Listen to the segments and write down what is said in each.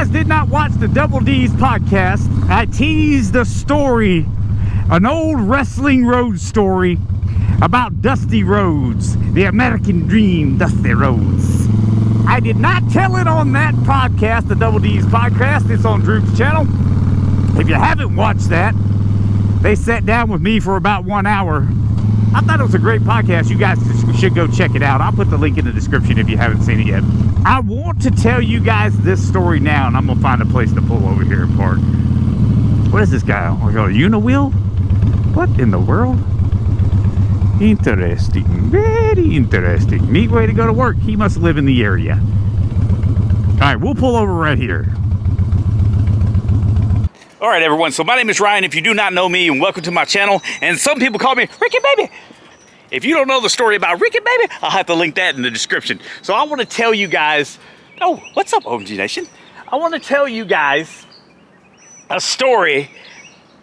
guys did not watch the Double D's podcast, I teased a story, an old Wrestling Rhodes story about Dusty Rhodes, the American Dream Dusty Rhodes. I did not tell it on that podcast, the Double D's podcast. It's on Drew's channel. If you haven't watched that, they sat down with me for about 1 hour. I thought it was a great podcast. You guys should go check it out. I'll put the link in the description if you haven't seen it yet. I want to tell you guys this story now, and I'm going to find a place to pull over here and park. What is this guy? We got a Uniwheel? What in the world? Interesting. Very interesting. Neat way to go to work. He must live in the area. All right, we'll pull over right here. All right, everyone. So my name is Ryan. If you do not know me, and welcome to my channel. And some people call me Ricky Baby. If you don't know the story about Ricky Baby, I'll have to link that in the description. So I want to tell you guys, oh, what's up, OMG Nation? I want to tell you guys a story.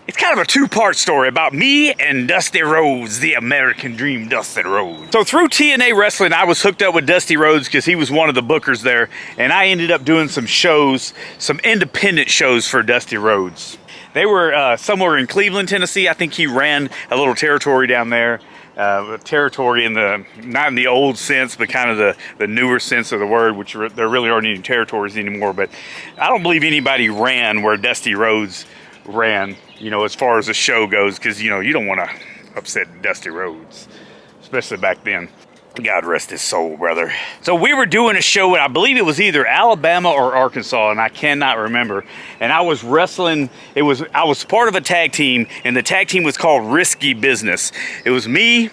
It's kind of a two-part story about me and Dusty Rhodes, the American Dream Dusty Rhodes. So through TNA Wrestling, I was hooked up with Dusty Rhodes because he was one of the bookers there, and I ended up doing some shows, some independent shows for Dusty Rhodes. They were somewhere in Cleveland, Tennessee. I think he ran a little territory down there. Territory in the, not in the old sense, but kind of the newer sense of the word, which there really aren't any territories anymore. But I don't believe anybody ran where Dusty Rhodes ran, you know, as far as the show goes, because, you know, you don't want to upset Dusty Rhodes, especially back then. God rest his soul, brother. So we were doing a show, and I believe it was either Alabama or Arkansas, and I cannot remember. And I was wrestling, I was part of a tag team, and the tag team was called Risky Business. It was me,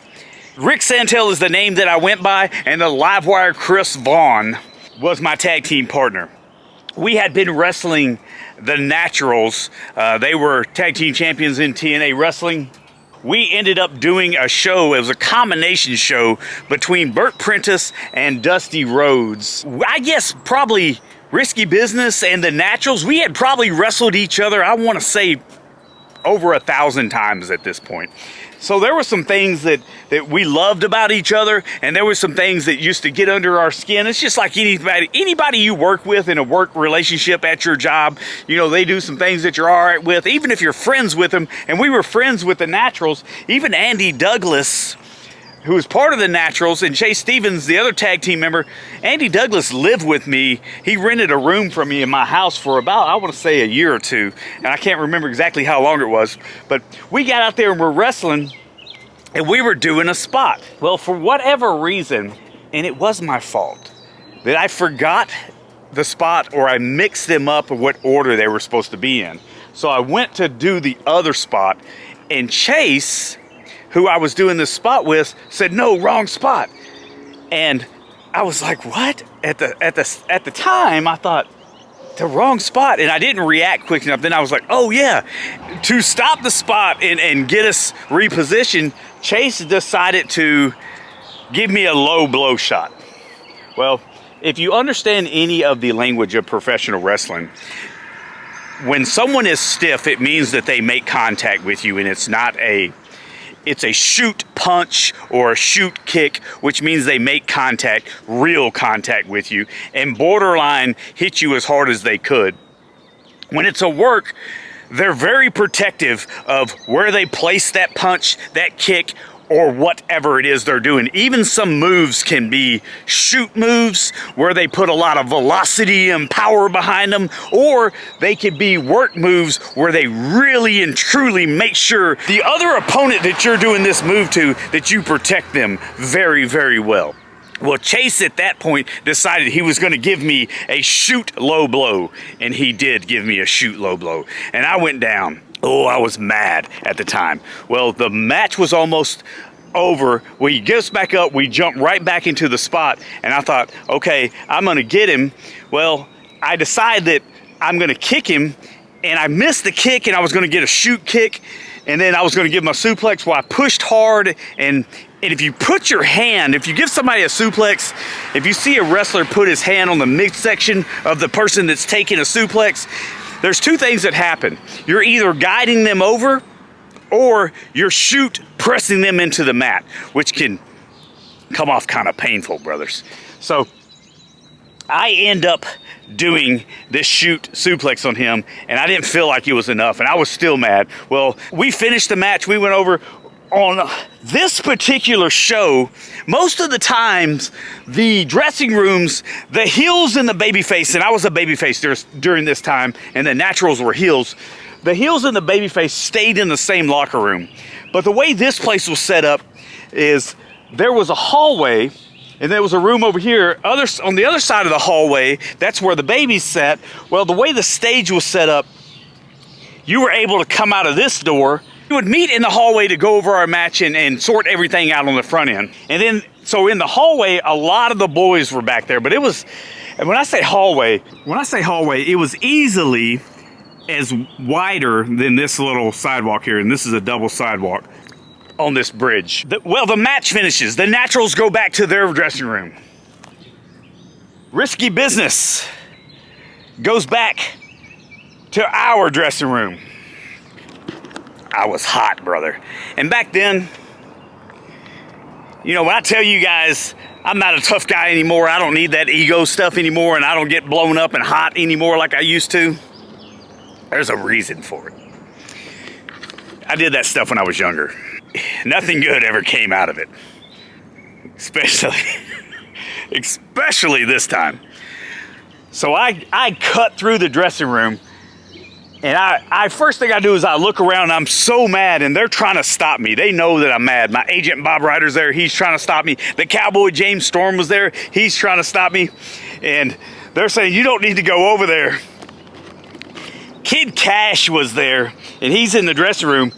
Rick Santel is the name that I went by, and the Livewire Chris Vaughn was my tag team partner. We had been wrestling the Naturals. They were tag team champions in TNA Wrestling. We ended up doing a show. It was a combination show between Burt Prentice and Dusty Rhodes. I guess probably Risky Business and the Naturals, we had probably wrestled each other, I want to say, over 1,000 times at this point. So there were some things that we loved about each other, and there were some things that used to get under our skin. It's just like anybody you work with in a work relationship at your job, you know, they do some things that you're all right with, even if you're friends with them. And we were friends with the Naturals. Even Andy Douglas, who was part of the Naturals, and Chase Stevens, the other tag team member, Andy Douglas lived with me. He rented a room from me in my house for about, I want to say, a year or two. And I can't remember exactly how long it was. But we got out there and we're wrestling, and we were doing a spot. Well, for whatever reason, and it was my fault, that I forgot the spot, or I mixed them up in what order they were supposed to be in. So I went to do the other spot, and Chase, who I was doing this spot with, said, no, wrong spot. And I was like, what? At the time, I thought, the wrong spot. And I didn't react quick enough. Then I was like, oh yeah. To stop the spot and get us repositioned, Chase decided to give me a low blow shot. Well, if you understand any of the language of professional wrestling, when someone is stiff, it means that they make contact with you, and it's a shoot punch or a shoot kick, which means they make contact, real contact with you, and borderline hit you as hard as they could. When it's a work, they're very protective of where they place that punch, that kick, or whatever it is they're doing. Even some moves can be shoot moves where they put a lot of velocity and power behind them, or they could be work moves where they really and truly make sure the other opponent that you're doing this move to, that you protect them very, very well. Well, Chase at that point decided he was going to give me a shoot low blow, and he did give me a shoot low blow, and I went down. Oh, I was mad at the time. Well, the match was almost over. We get us back up, we jump right back into the spot, and I thought, okay, I'm going to get him. Well, I decided that I'm going to kick him, and I missed the kick, and I was going to get a shoot kick, and then I was going to give him a suplex. Well, I pushed hard, and if you put your hand, if you give somebody a suplex, if you see a wrestler put his hand on the midsection of the person that's taking a suplex, there's two things that happen. You're either guiding them over, or you're pressing them into the mat, which can come off kind of painful, brothers. So I end up doing this shoot suplex on him, and I didn't feel like it was enough, and I was still mad. Well, we finished the match. We went over. On this particular show, most of the times, the dressing rooms, the heels and the babyface, and I was a babyface during this time, and the naturals were heels. The heels and the babyface stayed in the same locker room. But the way this place was set up is there was a hallway, and there was a room over here. On the other side of the hallway, that's where the babies sat. Well, the way the stage was set up, you were able to come out of this door. We would meet in the hallway to go over our match and sort everything out on the front end. And then, so in the hallway, a lot of the boys were back there. But it was, and when I say hallway, it was easily as wider than this little sidewalk here. And this is a double sidewalk on this bridge. Well, the match finishes. The naturals go back to their dressing room. Risky Business goes back to our dressing room. I was hot, brother. And back then, you know, when I tell you guys, I'm not a tough guy anymore. I don't need that ego stuff anymore, and I don't get blown up and hot anymore like I used to. There's a reason for it. I did that stuff when I was younger. Nothing good ever came out of it. Especially this time. So I cut through the dressing room. And I first thing I do is I look around, and I'm so mad, and they're trying to stop me. They know that I'm mad. My agent Bob Ryder's there. He's trying to stop me. The cowboy James Storm was there. He's trying to stop me. And they're saying, you don't need to go over there. Kid Cash was there, and he's in the dressing room.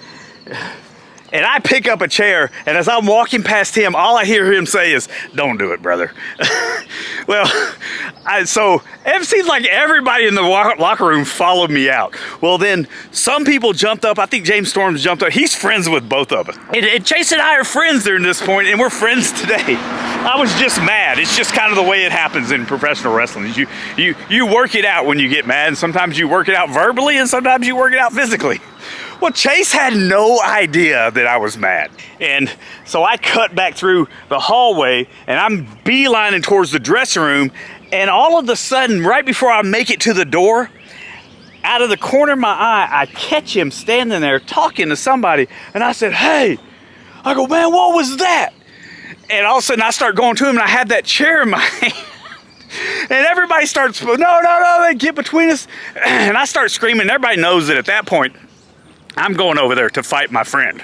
And I pick up a chair, and as I'm walking past him, all I hear him say is, don't do it, brother. Well, so it seems like everybody in the locker room followed me out. Well, then some people jumped up. I think James Storms jumped up. He's friends with both of us. And Chase and I are friends during this point, and we're friends today. I was just mad. It's just kind of the way it happens in professional wrestling. You work it out when you get mad, and sometimes you work it out verbally, and sometimes you work it out physically. Well, Chase had no idea that I was mad. And so I cut back through the hallway, and I'm beelining towards the dressing room, and all of a sudden, right before I make it to the door, out of the corner of my eye, I catch him standing there talking to somebody, and I said, hey, I go, man, what was that? And all of a sudden, I start going to him, and I had that chair in my hand. And everybody starts, no, they get between us. And I start screaming. Everybody knows that at that point, I'm going over there to fight my friend.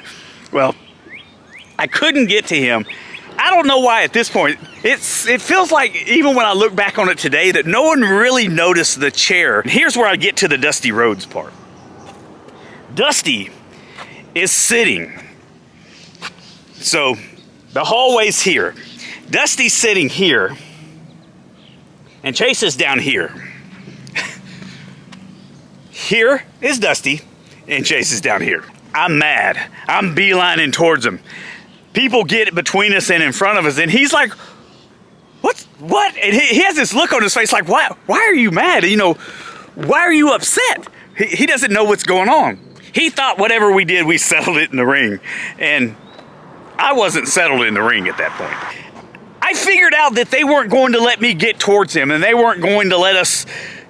Well, I couldn't get to him. I don't know why at this point. It feels like, even when I look back on it today, that no one really noticed the chair. And here's where I get to the Dusty Rhodes part. Dusty is sitting. So the hallway's here. Dusty's sitting here. And Chase is down here. Here is Dusty. And Chase is down here. I'm mad. I'm beelining towards him. People get between us and in front of us, and he's like, what? And he has this look on his face like, why are you mad? You know, why are you upset? He doesn't know what's going on. He thought whatever we did, we settled it in the ring. And I wasn't settled in the ring at that point. I figured out that they weren't going to let me get towards him, and they weren't going to let us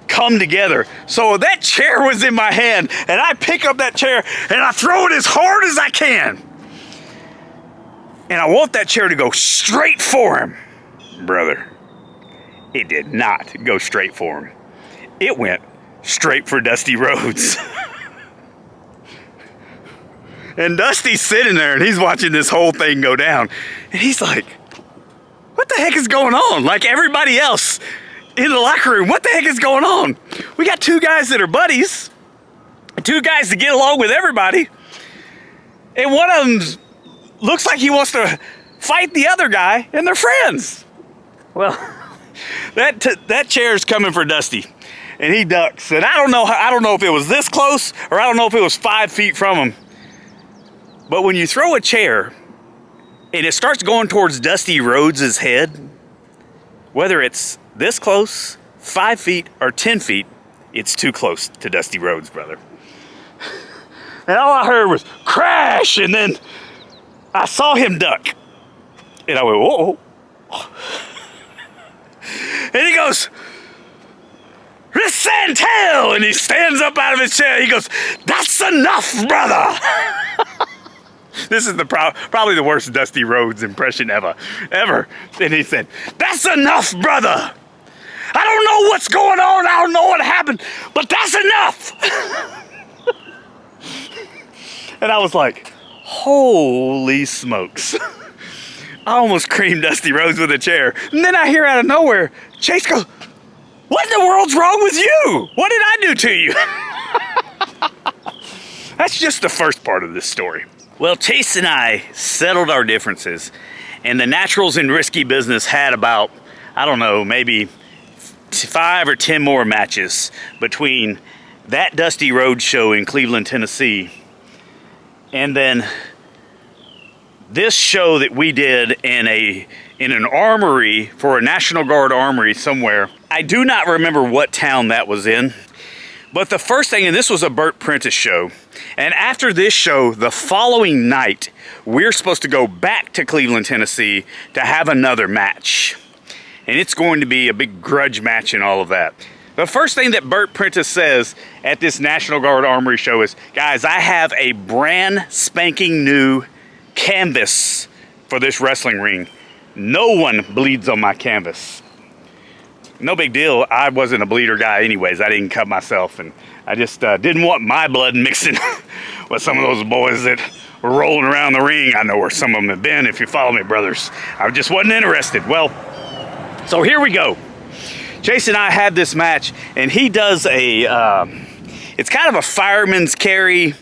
come together. So that chair was in my hand, and I pick up that chair and I throw it as hard as I can. And I want that chair to go straight for him. Brother, it did not go straight for him. It went straight for Dusty Rhodes. And Dusty's sitting there, and he's watching this whole thing go down. And he's like, what the heck is going on? Like everybody else in the locker room, what the heck is going on? We got two guys that are buddies, two guys that get along with everybody, and one of them looks like he wants to fight the other guy, and they're friends. Well, that chair's coming for Dusty, and he ducks. And I don't know if it was this close, or I don't know if it was 5 feet from him. But when you throw a chair and it starts going towards Dusty Rhodes' head, whether it's this close, 5 feet, or 10 feet, it's too close to Dusty Rhodes, brother. And all I heard was crash, and then I saw him duck. And I went, whoa. And he goes, Santel! And he stands up out of his chair. He goes, that's enough, brother. This is probably the worst Dusty Rhodes impression ever. And he said, that's enough, brother. I don't know what's going on. I don't know what happened, but that's enough. And I was like, holy smokes. I almost creamed Dusty Rhodes with a chair. And then I hear out of nowhere, Chase goes, what in the world's wrong with you? What did I do to you? That's just the first part of this story. Well, Chase and I settled our differences, and the Naturals and Risky Business had about, I don't know, maybe 5 or 10 more matches between that Dusty Rhodes show in Cleveland, Tennessee, and then this show that we did in an armory, for a National Guard armory somewhere. I do not remember what town that was in. But the first thing, and this was a Burt Prentice show, and after this show, the following night, we're supposed to go back to Cleveland, Tennessee to have another match. And it's going to be a big grudge match and all of that. The first thing that Burt Prentice says at this National Guard Armory show is, guys, I have a brand spanking new canvas for this wrestling ring. No one bleeds on my canvas. No big deal. I wasn't a bleeder guy anyways. I didn't cut myself, and I just didn't want my blood mixing with some of those boys that were rolling around the ring. I know where some of them have been, if you follow me, brothers. I just wasn't interested. Well, so here we go. Chase and I had this match, and he does it's kind of a fireman's carry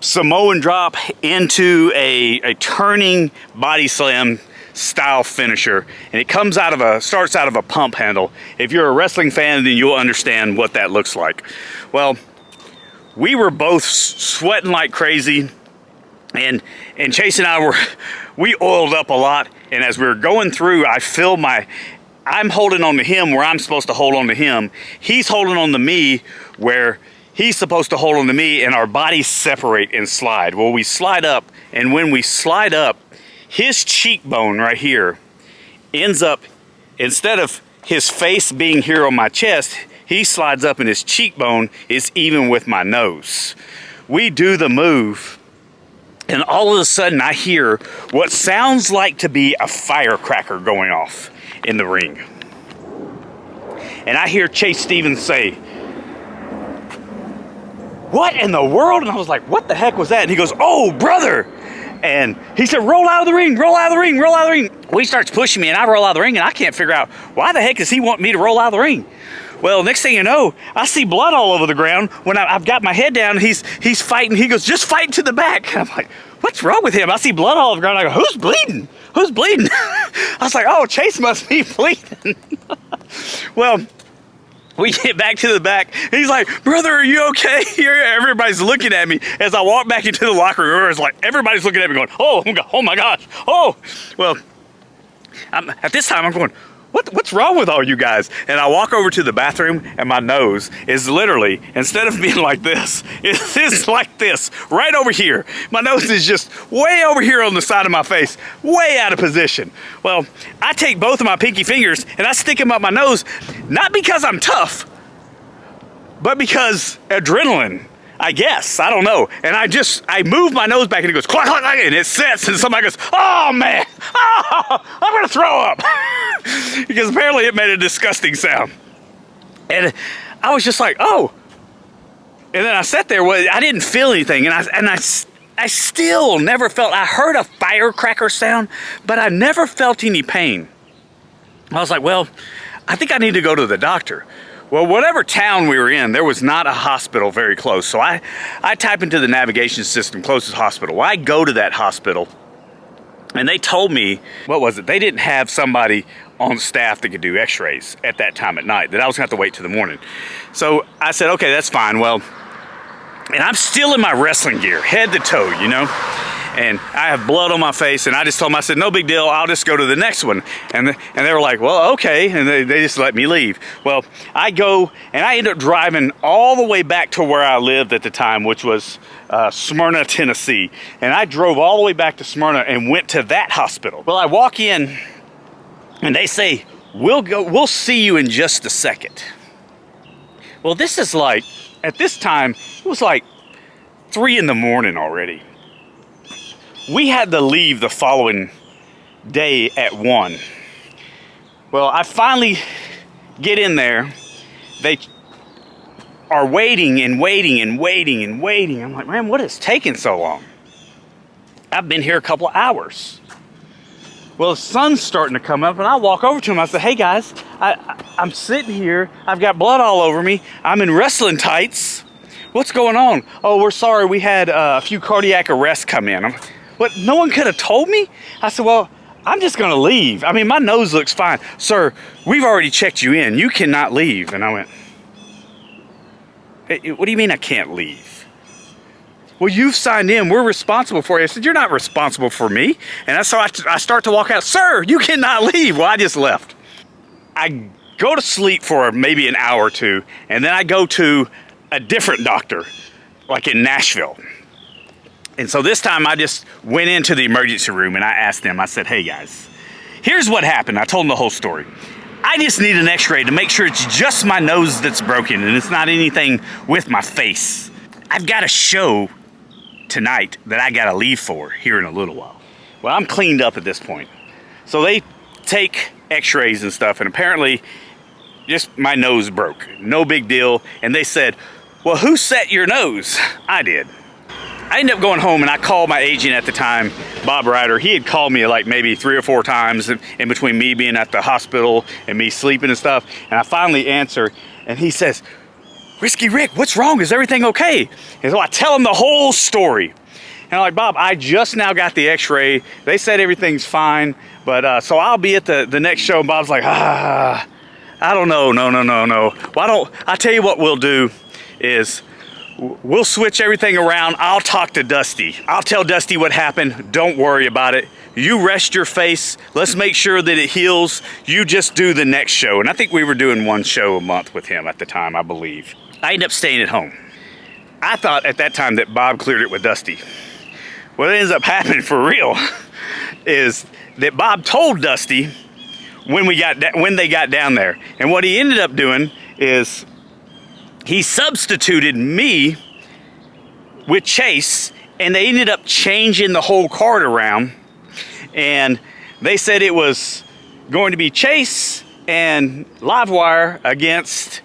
Samoan drop into a turning body slam style finisher, and it starts out of a pump handle. If you're a wrestling fan, then you'll understand what that looks like. Well, we were both sweating like crazy, and Chase and I we oiled up a lot, and as we were going through, I'm holding on to him where I'm supposed to hold on to him. He's holding on to me where he's supposed to hold on to me, and our bodies separate and slide. Well, we slide up, and when we slide up, his cheekbone right here ends up, instead of his face being here on my chest, he slides up and his cheekbone is even with my nose. We do the move, and all of a sudden I hear what sounds like to be a firecracker going off in the ring. And I hear Chase Stevens say, what in the world? And I was like, what the heck was that? And he goes, oh, brother. And he said, roll out of the ring, roll out of the ring, roll out of the ring. Well, he starts pushing me, and I roll out of the ring, and I can't figure out, why the heck does he want me to roll out of the ring? Well, next thing you know, I see blood all over the ground. When I've got my head down, he's fighting. He goes, just fight to the back. And I'm like, what's wrong with him? I see blood all over the ground. I go, who's bleeding? Who's bleeding? I was like, oh, Chase must be bleeding. Well, we get back to the back. He's like, brother, are you okay? Everybody's looking at me as I walk back into the locker room. It's like everybody's looking at me going, oh my gosh. Oh, well, at this time I'm going, what's wrong with all you guys? And I walk over to the bathroom, and my nose is literally, instead of being like this, it's like this, right over here. My nose is just way over here on the side of my face, way out of position. Well, I take both of my pinky fingers and I stick them up my nose, not because I'm tough, but because adrenaline, I guess. I don't know. And I move my nose back, and it goes clack, clack, clack, and it sets, and somebody goes, oh man, oh, I'm gonna throw up. Because apparently it made a disgusting sound. And I was just like, oh. And then I sat there, well, I didn't feel anything, and I still never felt, I heard a firecracker sound, but I never felt any pain. I was like, well, I think I need to go to the doctor. Well, whatever town we were in, there was not a hospital very close. So I type into the navigation system, closest hospital. Well, I go to that hospital, and they told me, what was it? They didn't have somebody on staff that could do x-rays at that time at night, that I was gonna have to wait till the morning. So I said, okay, that's fine. Well, and I'm still in my wrestling gear, head to toe, you know? And I have blood on my face, and I just told them, I said, no big deal, I'll just go to the next one. And they were like, well, okay, and they just let me leave. Well, I go, and I end up driving all the way back to where I lived at the time, which was Smyrna, Tennessee. And I drove all the way back to Smyrna and went to that hospital. Well, I walk in, and they say, we'll see you in just a second. Well, this is like, at this time, it was like 3 in the morning already. We had to leave the following day at 1. Well, I finally get in there. They are waiting and waiting and waiting and waiting. I'm like, man, what is taking so long? I've been here a couple of hours. Well, the sun's starting to come up, and I walk over to him. I said, hey guys, I'm sitting here. I've got blood all over me. I'm in wrestling tights. What's going on? Oh, we're sorry. We had a few cardiac arrests come in. What? No one could have told me? I said, well, I'm just going to leave. I mean, my nose looks fine. Sir, we've already checked you in. You cannot leave. And I went, hey, what do you mean I can't leave? Well, you've signed in. We're responsible for you. I said, you're not responsible for me. And that's how I start to walk out. Sir, you cannot leave. Well, I just left. I go to sleep for maybe an hour or two, and then I go to a different doctor, like in Nashville. And so this time I just went into the emergency room and I asked them, I said, hey guys, here's what happened. I told them the whole story. I just need an x-ray to make sure it's just my nose that's broken and it's not anything with my face. I've got a show tonight that I gotta leave for here in a little while. Well, I'm cleaned up at this point. So they take x-rays and stuff, and apparently just my nose broke. No big deal. And they said, well, who set your nose? I did. I ended up going home and I called my agent at the time, Bob Ryder. He had called me like maybe 3 or 4 times in between me being at the hospital and me sleeping and stuff. And I finally answer and he says, Risky Rick, what's wrong? Is everything okay? And so I tell him the whole story. And I'm like, Bob, I just now got the x-ray. They said everything's fine. But so I'll be at the next show. And Bob's like, I don't know. No. Why don't I tell you what we'll do is we'll switch everything around. I'll talk to Dusty. I'll tell Dusty what happened. Don't worry about it. You rest your face. Let's make sure that it heals. You just do the next show. And I think we were doing 1 show a month with him at the time, I believe. I ended up staying at home. I thought at that time that Bob cleared it with Dusty. What ends up happening for real is that Bob told Dusty when they got down there. And what he ended up doing is he substituted me with Chase, and they ended up changing the whole card around. And they said it was going to be Chase and Livewire against,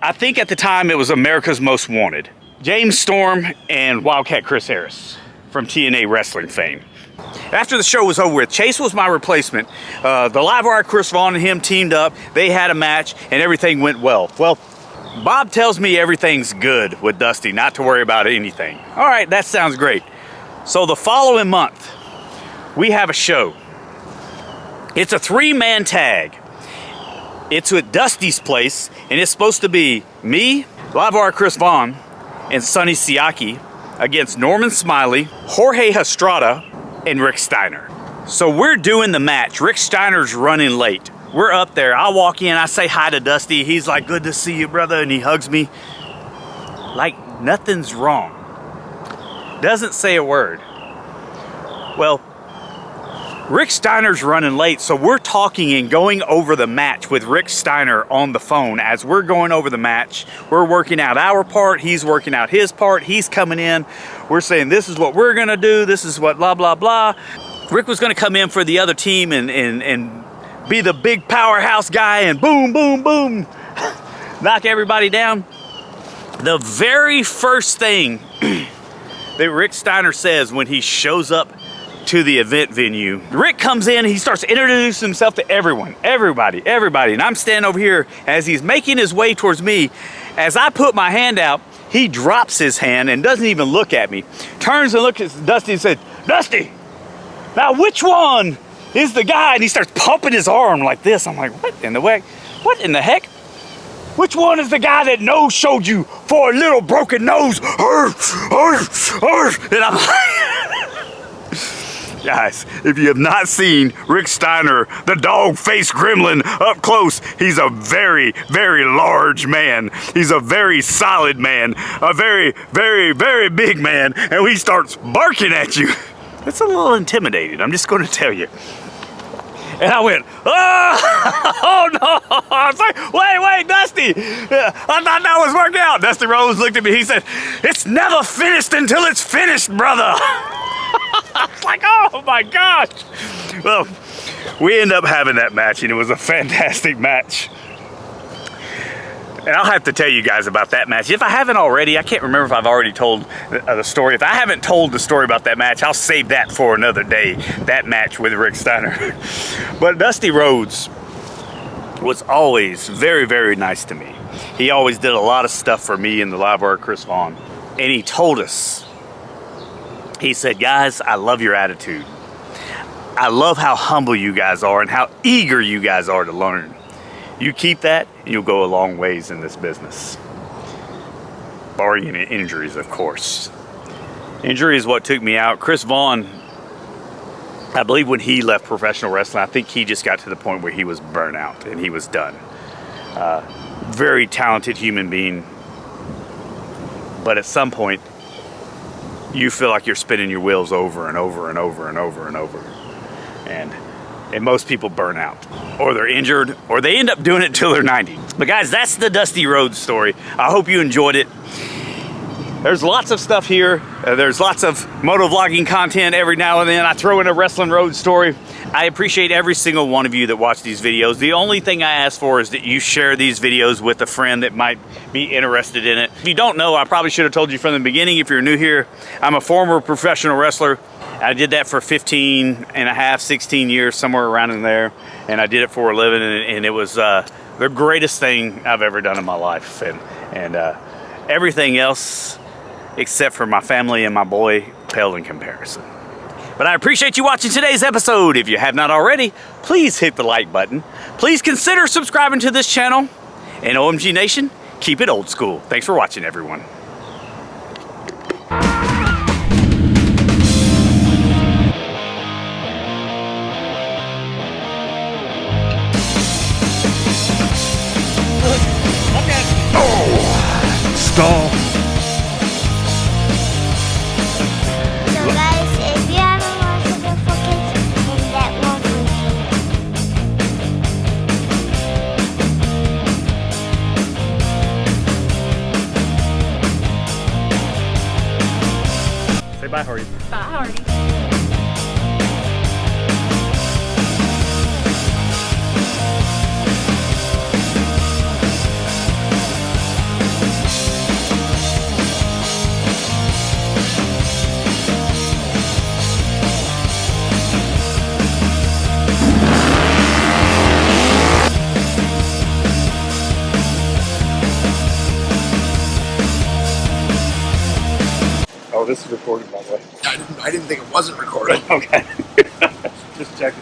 I think at the time it was America's Most Wanted, James Storm and Wildcat Chris Harris from TNA wrestling fame. After the show was over with, Chase was my replacement. The Livewire, Chris Vaughn and him teamed up. They had a match and everything went well. Well, Bob tells me everything's good with Dusty, not to worry about anything. All right, that sounds great. So the following month, we have a show. It's a 3-man tag. It's at Dusty's place, and it's supposed to be me, Livewire Chris Vaughn, and Sonny Siaki against Norman Smiley, Jorge Estrada, and Rick Stiner. So we're doing the match. Rick Steiner's running late. We're up there. I walk in, I say hi to Dusty. He's like, good to see you, brother, and he hugs me. Like nothing's wrong. Doesn't say a word. Well, Rick Steiner's running late, so we're talking and going over the match with Rick Steiner on the phone. As we're going over the match, we're working out our part, he's working out his part, he's coming in. We're saying, this is what we're gonna do, this is what blah, blah, blah. Rick was gonna come in for the other team and be the big powerhouse guy and boom, boom, boom, knock everybody down. The very first thing that Rick Steiner says when he shows up to the event venue, Rick comes in, he starts introducing himself to everybody, and I'm standing over here. As he's making his way towards me, as I put my hand out, he drops his hand and doesn't even look at me. Turns and looks at Dusty and said, Dusty, now which one is the guy? And he starts pumping his arm like this. I'm like, what in the heck? Which one is the guy that nose showed you for a little broken nose? And I'm like, guys, if you have not seen Rick Steiner, the dog-faced gremlin, up close, he's a very, very large man. He's a very solid man, a very, very, very big man, and he starts barking at you. That's a little intimidating, I'm just going to tell you. And I went, oh no. I was like, wait, Dusty. I thought that was working out. Dusty Rhodes looked at me. He said, it's never finished until it's finished, brother. I was like, oh my gosh. Well, we ended up having that match, and it was a fantastic match. And I'll have to tell you guys about that match. If I haven't already, I can't remember if I've already told the story. If I haven't told the story about that match, I'll save that for another day, that match with Rick Stiner. But Dusty Rhodes was always very, very nice to me. He always did a lot of stuff for me and the live wire Chris Vaughn. And he told us, he said, guys, I love your attitude. I love how humble you guys are and how eager you guys are to learn. You keep that, and you'll go a long ways in this business. Barring any injuries, of course. Injury is what took me out. Chris Vaughn, I believe when he left professional wrestling, I think he just got to the point where he was burnt out and he was done. Very talented human being. But at some point, you feel like you're spinning your wheels over and over and over and over and over. And most people burn out, or they're injured, or they end up doing it till they're 90. But guys, that's the Dusty Rhodes story. I hope you enjoyed it. There's lots of stuff here. There's lots of moto vlogging content every now and then. I throw in a Wrestling Road story. I appreciate every single one of you that watch these videos. The only thing I ask for is that you share these videos with a friend that might be interested in it. If you don't know, I probably should have told you from the beginning. If you're new here, I'm a former professional wrestler. I did that for 15 and a half, 16 years, somewhere around in there. And I did it for a living, and it was the greatest thing I've ever done in my life. And everything else, except for my family and my boy, paled in comparison. But I appreciate you watching today's episode. If you have not already, please hit the like button. Please consider subscribing to this channel. And OMG Nation, keep it old school. Thanks for watching, everyone. Stall. So guys, if you haven't watched the footage, then that won't Say bye, Harley. Bye, Harley. Oh, this is recorded, by the way. I didn't think it wasn't recorded. Okay. Just checking.